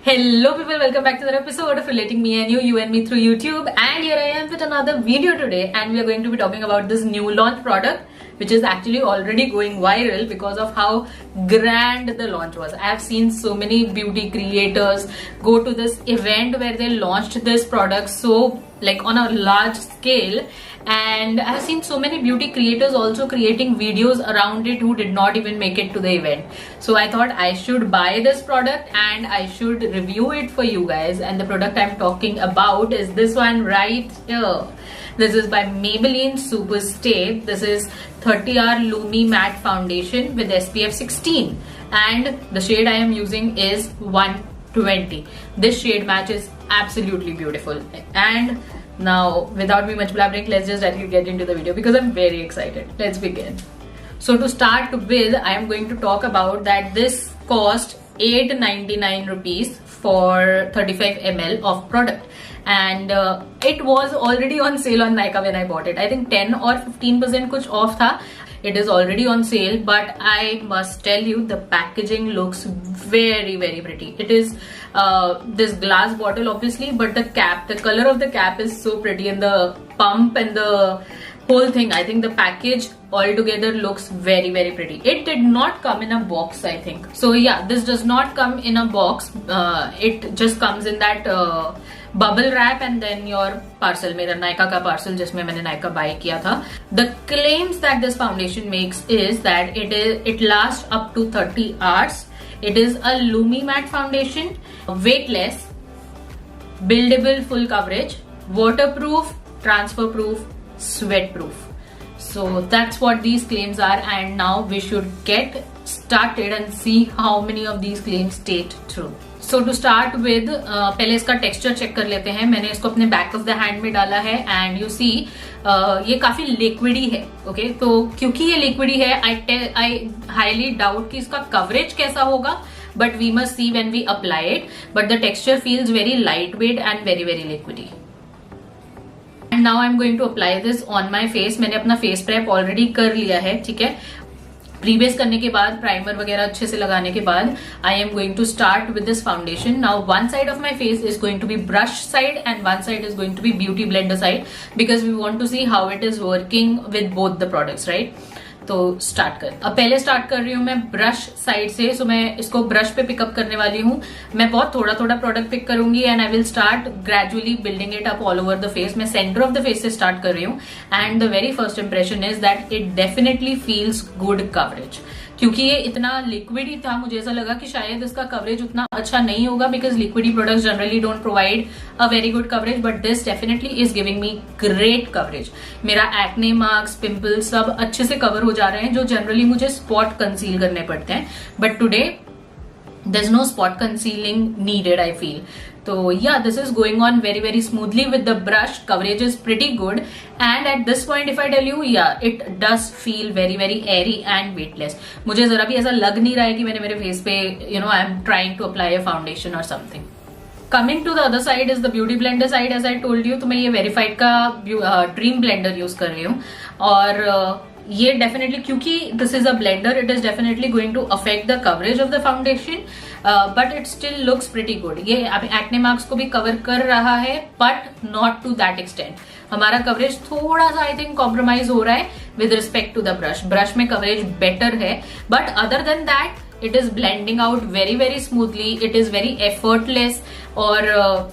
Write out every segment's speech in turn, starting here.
Hello people, welcome back to another episode of Relating Me and You and Me through YouTube. And here I am with another video today, and we are going to be talking about this new launch product which is actually already going viral because of how grand the launch was. I have seen so many beauty creators go to this event where they launched this product so like on a large scale, and I have seen so many beauty creators also creating videos around it who did not even make it to the event. So I thought I should buy this product and I should review it for you guys. And the product I'm talking about is this one right here. This is by Maybelline Super Stay. This is 30R Lumi Matte Foundation with SPF 16, and the shade I am using is 120. This shade match is absolutely beautiful. And now, without me much blabbering, let's just directly get into the video because I'm very excited. Let's begin. So to start with, I am going to talk about that this cost 899 rupees for 35 ml of product, and it was already on sale on Nykaa when I bought it. I think 10 or 15% kuch off tha. It is already on sale, but I must tell you the packaging looks very pretty. It is this glass bottle obviously, but the cap, the color of the cap is so pretty, and the pump and the whole thing, I think the package altogether looks very pretty. It did not come in a box, I think. So yeah, this does not come in a box. It just comes in that bubble wrap and then your parcel. मेरा Nykaa का parcel जिसमें मैंने Nykaa buy किया था. The claims that this foundation makes is that it lasts up to 30 hours. It is a Lumi Matte foundation, weightless, buildable full coverage, waterproof, transfer proof, sweat proof. So that's what these claims are, and now we should get started and see how many of these claims stayed true. So to start with, पहले इसका texture check कर लेते हैं. मैंने इसको अपने back of the hand में डाला है, एंड यू सी ये काफी लिक्विडी है. ओके, तो क्योंकि ये लिक्विडी है, आई हाईली डाउट कि इसका कवरेज कैसा होगा, but we must see when we apply it. But the texture feels very light weight and very liquidy. And now I am going to apply this on my face. मैंने अपना face prep already कर लिया है, ठीक है. प्रीबेस करने के बाद, प्राइमर वगैरह अच्छे से लगाने के बाद, I am going to start with this foundation. Now one side of my face is going to be brush side and one side is going to be beauty blender side, because we want to see how it is working with both the products, right. तो start कर. अब पहले start कर रही हूँ मैं brush side से. सो मैं इसको ब्रश पे पिकअप करने वाली हूँ. मैं बहुत थोड़ा प्रोडक्ट पिक करूंगी and I will start gradually building it up all over the face. मैं सेंटर ऑफ द फेस से स्टार्ट कर रही हूँ, and the very first impression is that it definitely feels good coverage. क्योंकि ये इतना liquidy था, मुझे ऐसा लगा कि शायद इसका कवरेज उतना अच्छा नहीं होगा, because liquidy products generally don't provide a very good coverage, but this definitely is giving me great coverage. मेरा एक्ने मार्क्स, पिंपल्स सब अच्छे से कवर हो जा रहे हैं, जो जनरली मुझे स्पॉट कंसील करने पड़ते हैं. But today there's no spot concealing needed, I feel. So yeah, this is going on very smoothly with the brush. Coverage is pretty good, and at this point if I tell you, yeah, it does feel very airy and weightless. मुझे जरा भी ऐसा लग नहीं रहा है कि मैंने मेरे फेस पे I am trying to apply a foundation or something. Coming to the other side is the beauty blender side. As I told you, तो मैं ये Verified का Dream Blender यूज कर रही हूँ, और ये डेफिनेटली, क्योंकि this is a blender, it is definitely going to affect the coverage of the foundation, but it still looks pretty good. ये एक्ने मार्क्स को भी कवर कर रहा है, but not to that extent. हमारा कवरेज थोड़ा सा आई थिंक कॉम्प्रोमाइज हो रहा है with respect to the brush. Brush में कवरेज बेटर है, but other than that it is blending out very smoothly. It is very effortless, और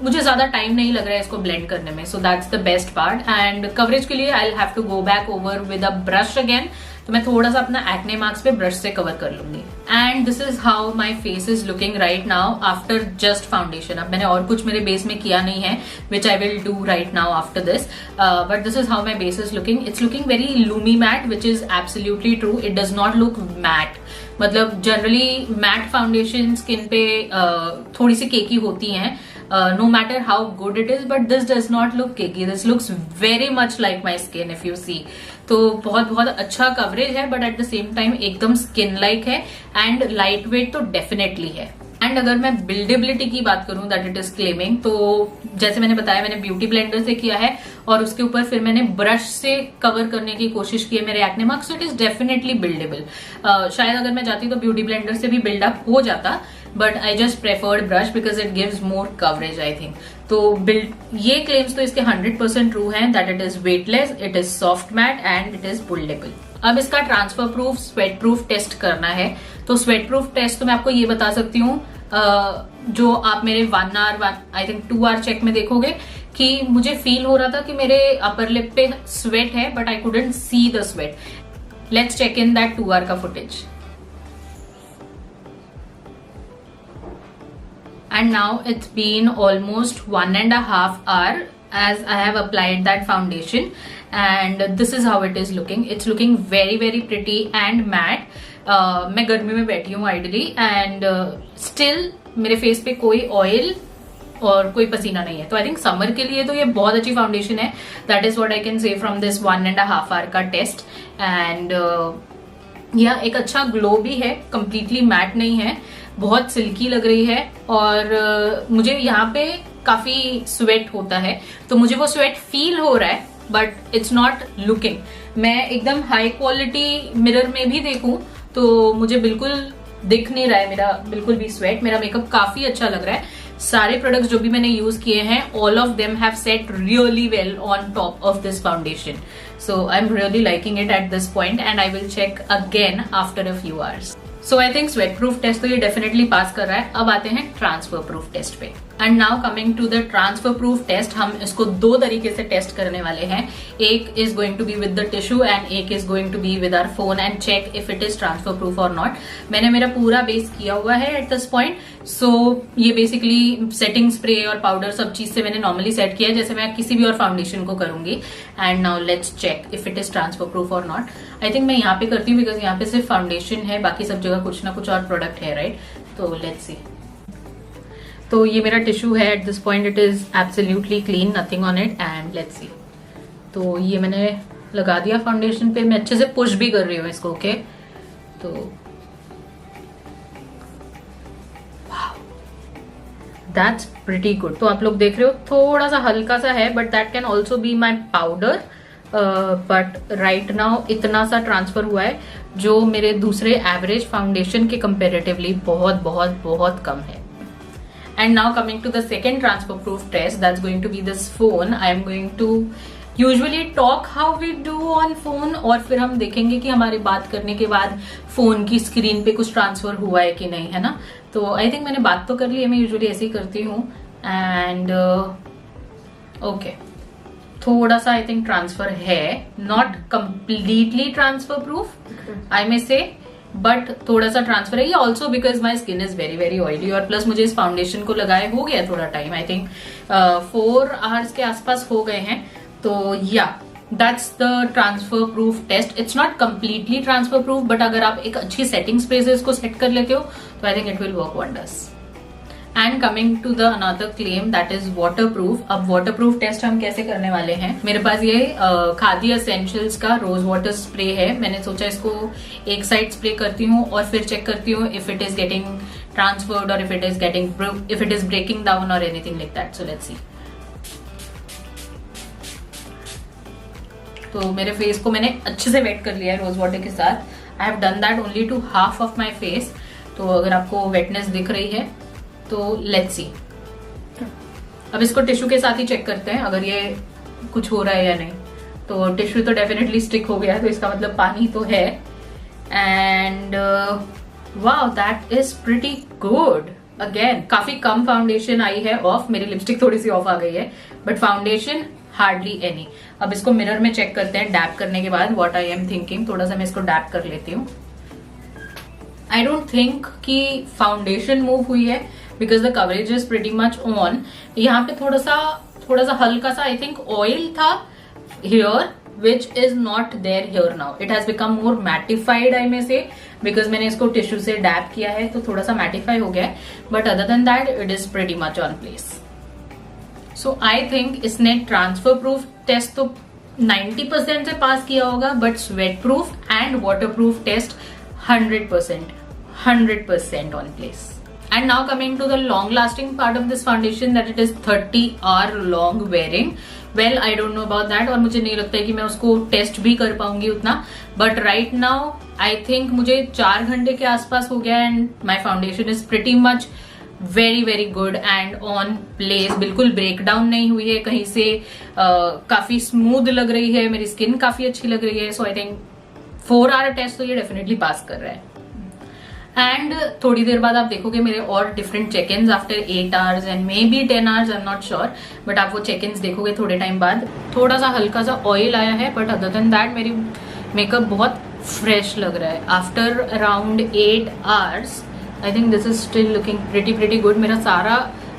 मुझे ज्यादा टाइम नहीं लग रहा है इसको ब्लेंड करने में. So that's the best part. And coverage के लिए I will have to go back over with a brush again. तो मैं थोड़ा सा अपना एक्ने मार्क्स पे ब्रश से कवर कर लूंगी. And this is how my face is looking right now after just foundation. अब मैंने और कुछ मेरे बेस में किया नहीं है, which I will do right now after this, but this is how my base is looking. It's looking very loomy matte, which is absolutely true. It does not look matte. मतलब generally matte foundation skin पे थोड़ी सी केकी होती हैं, no matter how good it is, but this does not look cakey. This looks very much like my skin if you see. तो बहुत अच्छा coverage है, but at the same time एकदम skin like है, एंड लाइट वेट तो definitely है. And अगर मैं बिल्डेबिलिटी की बात करूं दैट इट इज क्लेमिंग, तो जैसे मैंने बताया, मैंने ब्यूटी ब्लेंडर से किया है और उसके ऊपर फिर मैंने ब्रश से कवर करने की कोशिश की है मेरे acne marks. It is definitely buildable. शायद अगर मैं जाती तो ब्यूटी ब्लेंडर से भी बिल्डअप हो जाता, but I just preferred brush because it gives more coverage I think. तो बिल्ड ये क्लेम्स तो इसके 100% ट्रू हैं that it is weightless, it is soft matte and it is buildable. अब इसका transfer proof, sweat proof test करना है. तो स्वेट प्रूफ टेस्ट तो मैं आपको ये बता सकती हूँ, जो आप मेरे 1 hour I think 2 hour check में देखोगे कि मुझे फील हो रहा था कि मेरे अपर लिप पे स्वेट है but I couldn't see the sweat. Let's check in that 2 hour का footage. And now it's been almost 1.5 hours as I have applied that foundation, and this is how it is looking. It's looking very very pretty and matte. मैं गर्मी में बैठी हूँ ideally and still मेरे face पे कोई oil और कोई पसीना नहीं है. तो आई थिंक समर के लिए तो ये बहुत अच्छी फाउंडेशन है. That is what I can say from this 1.5 hour का टेस्ट. एंड यह एक अच्छा ग्लो भी है, कंप्लीटली मैट नहीं है, बहुत सिल्की लग रही है. और मुझे यहाँ पे काफी स्वेट होता है, तो मुझे वो स्वेट फील हो रहा है बट इट्स नॉट लुकिंग. मैं एकदम हाई क्वालिटी मिरर में भी देखूं तो मुझे बिल्कुल दिख नहीं रहा है मेरा बिल्कुल भी स्वेट. मेरा मेकअप काफी अच्छा लग रहा है. सारे प्रोडक्ट्स जो भी मैंने यूज किए हैं, all of them have set really well on top of this foundation. So I am really liking it at this point and I will check again after a few hours. So I think sweat proof test तो ये definitely pass कर रहा है. अब आते हैं transfer proof test पे. And now coming to the transfer proof test, हम इसको 2 तरीके से टेस्ट करने वाले हैं. एक is going to be with the tissue and एक is going to be with our phone and check if it is transfer proof और नॉट. मैंने मेरा पूरा बेस किया हुआ है एट दिस पॉइंट. सो ये बेसिकली सेटिंग स्प्रे और पाउडर सब चीज से मैंने नॉर्मली सेट किया है जैसे मैं किसी भी और फाउंडेशन को करूंगी. And now let's check if it is transfer proof और नॉट. आई थिंक मैं यहाँ पे करती हूँ बिकॉज यहाँ पे सिर्फ फाउंडेशन है, बाकी सब जगह कुछ ना कुछ और प्रोडक्ट है, राइट? तो लेट्स सी. तो ये मेरा टिश्यू है eight this point, it is absolutely clean, nothing on it. And let's see. तो ये मैंने लगा दिया फाउंडेशन पे. मैं अच्छे से पुश भी कर रही हूँ इसको. ओके, तो दैट्स प्रिटी गुड. तो आप लोग देख रहे हो थोड़ा सा हल्का सा है but that can also be my powder. But right now इतना सा ट्रांसफर हुआ है जो मेरे दूसरे एवरेज फाउंडेशन के कंपेरेटिवली बहुत बहुत बहुत कम है. And now coming to the second transfer proof test, that's going to be this phone. I am going to usually talk how we do on phone और फिर हम देखेंगे कि हमारी बात करने के बाद फोन की स्क्रीन पे कुछ ट्रांसफर हुआ है कि नहीं, है ना? तो आई थिंक मैंने बात तो कर ली है, मैं यूजुअली ऐसे ही करती हूँ. एंड ओके, थोड़ा सा आई थिंक ट्रांसफर है, not completely transfer proof I may say, but थोड़ा सा ट्रांसफर है. ये also because my skin is very very oily और प्लस मुझे इस फाउंडेशन को लगाए हो गया थोड़ा टाइम, आई थिंक 4 आवर्स के आसपास हो गए हैं. तो या that's the transfer proof test. It's not completely transfer proof but अगर आप एक अच्छी सेटिंग स्प्रे से इसको सेट कर लेते हो तो I think it will work wonders. And coming to the another claim that is water proof. अब वाटर प्रूफ टेस्ट हम कैसे करने वाले हैं, मेरे पास ये खादी एसेंशियल्स का रोज वाटर स्प्रे है. मैंने सोचा इसको एक साइड स्प्रे करती हूँ और फिर चेक करती हूँ if it is getting transferred और if it is breaking down और anything like that. So let's see. तो मेरे फेस को मैंने अच्छे से वेट कर लिया है रोज वाटर के साथ. I have done that only to half of my face. तो अगर आपको वेटनेस दिख रही है तो लेट्स सी. अब इसको टिश्यू के साथ ही चेक करते हैं अगर ये कुछ हो रहा है या नहीं. तो टिश्यू तो डेफिनेटली स्टिक हो गया है तो इसका मतलब पानी तो है. And wow, that is pretty good. Again काफी कम फाउंडेशन आई है ऑफ, मेरी लिपस्टिक थोड़ी सी ऑफ आ गई है बट फाउंडेशन हार्डली एनी. अब इसको मिरर में चेक करते हैं डैप करने के बाद. व्हाट आई एम थिंकिंग, थोड़ा सा मैं इसको डैप कर लेती हूँ. आई डोंट थिंक कि फाउंडेशन मूव हुई है because the coverage is pretty much on. यहाँ पे थोड़ा सा हल्का सा आई थिंक ऑयल था here which is not there here now. It has become more mattified I may say because मैंने इसको टिश्यू से डैप किया है तो थोड़ा सा मैटिफाई हो गया है. But other than that it is pretty much on place. So I think इसने ट्रांसफर प्रूफ टेस्ट तो 90% से पास किया होगा but sweat proof and water proof test 100% on place. And now coming to the long lasting part of this foundation, that it is 30 hour long wearing, well I don't know about that, और मुझे नहीं लगता है कि मैं उसको test भी कर पाऊंगी उतना. But right now I think मुझे 4 घंटे के आसपास हो गया and my foundation is pretty much very very good and on place. बिल्कुल ब्रेक डाउन नहीं हुई है कहीं से. काफी स्मूथ लग रही है, मेरी स्किन काफी अच्छी लग रही है. सो आई थिंक 4 आवर टेस्ट तो ये डेफिनेटली पास कर रहा है. एंड थोड़ी देर बाद आप देखोगे मेरे और different check in after 8 hours and may be 10 hours, I am not sure. But आप वो चेक इन देखोगे थोड़े टाइम बाद. थोड़ा सा हल्का सा ऑयल आया है, बट अदर देन दैट मेरी मेकअप बहुत फ्रेश लग रहा है. After around 8 hours I think this is still looking pretty good. मेरा सारा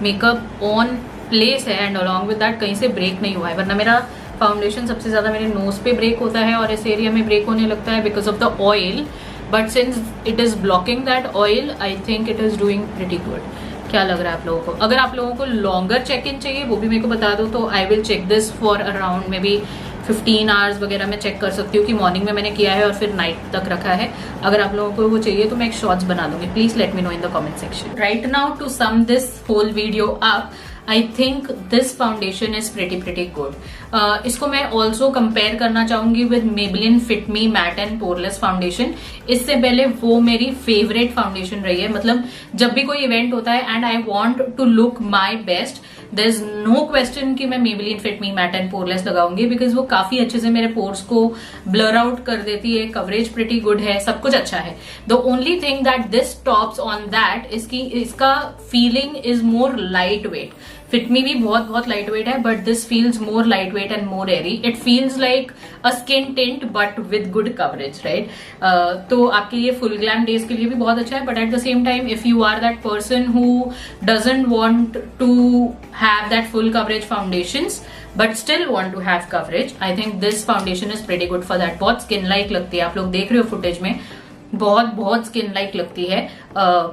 मेकअप ऑन प्लेस है एंड अलॉन्ग विद दैट कहीं से ब्रेक नहीं हुआ है. वरना मेरा फाउंडेशन सबसे ज्यादा मेरे नोज पे ब्रेक होता है और इस एरिया में ब्रेक होने लगता है because of the oil. But since it is blocking that oil I think it is doing pretty good. क्या लग रहा है आप लोगों को? अगर आप लोगों को लॉन्गर चेक इन चाहिए वो भी मेरे को बता दो, तो I will check this for around may be 15 hours वगैरह मैं चेक कर सकती हूँ कि मॉर्निंग में मैंने किया है और फिर नाइट तक रखा है. अगर आप लोगों को वो चाहिए तो मैं एक शॉर्ट्स बना दूंगी. Please let me know in the comment section. Right now to sum this whole video up, I think this foundation is pretty good. इसको मैं ऑल्सो कंपेयर करना चाहूंगी with Maybelline fit me matte and poreless foundation. इससे पहले वो मेरी favourite foundation रही है. मतलब जब भी कोई इवेंट होता है and I want to look my best, there is no question कि मैं Maybelline fit me matte and poreless लगाऊंगी, बिकॉज वो काफी अच्छे से मेरे पोर्स को ब्लर आउट कर देती है. कवरेज प्रिटी गुड है, सब कुछ अच्छा है. The only thing that this tops on that इसका feeling is more light weight. Fit me भी बहुत लाइट वेट है, but this feels more light weight and more airy. It feels like a skin tint but with good coverage, right. तो आपके ये full glam days के लिए भी बहुत अच्छा है. But at the same time if you are that person who doesn't want to have that full coverage foundations but still want to have coverage, I think this foundation is pretty good for that. बहुत skin like लगती है, आप लोग देख रहे हो footage में, बहुत स्किन लाइक लगती है.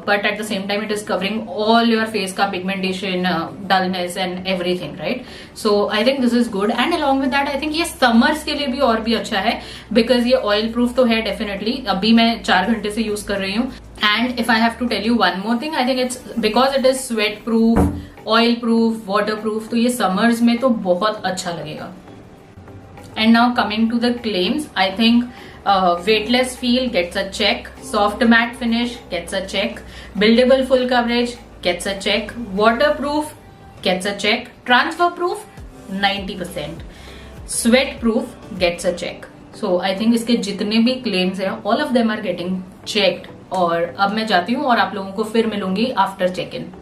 But at the same time it is covering all your face का pigmentation, dullness and everything, right. So I think this is good. And along with that I think ये summers के लिए भी और भी अच्छा है, बिकॉज ये ऑयल प्रूफ तो है डेफिनेटली. अभी मैं 4 घंटे से यूज कर रही हूँ. And if I have to tell you one more thing, I think it's because it is sweat proof, oil proof, water proof, तो ये समर्स में तो बहुत अच्छा लगेगा. And now coming to the claims, I think weightless feel gets a check, soft matte finish gets a check, buildable full coverage gets a check, waterproof gets a check, transfer proof 90%, sweat proof gets a check. So I think इसके जितने भी claims हैं all of them are getting checked. और अब मैं जाती हूँ और आप लोगों को फिर मिलूंगी after check-in.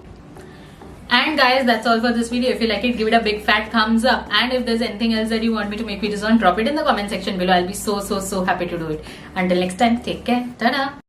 And guys, that's all for this video. If you like it, give it a big fat thumbs up. And if there's anything else that you want me to make videos on, drop it in the comment section below. I'll be so happy to do it. Until next time, take care. Ta-da!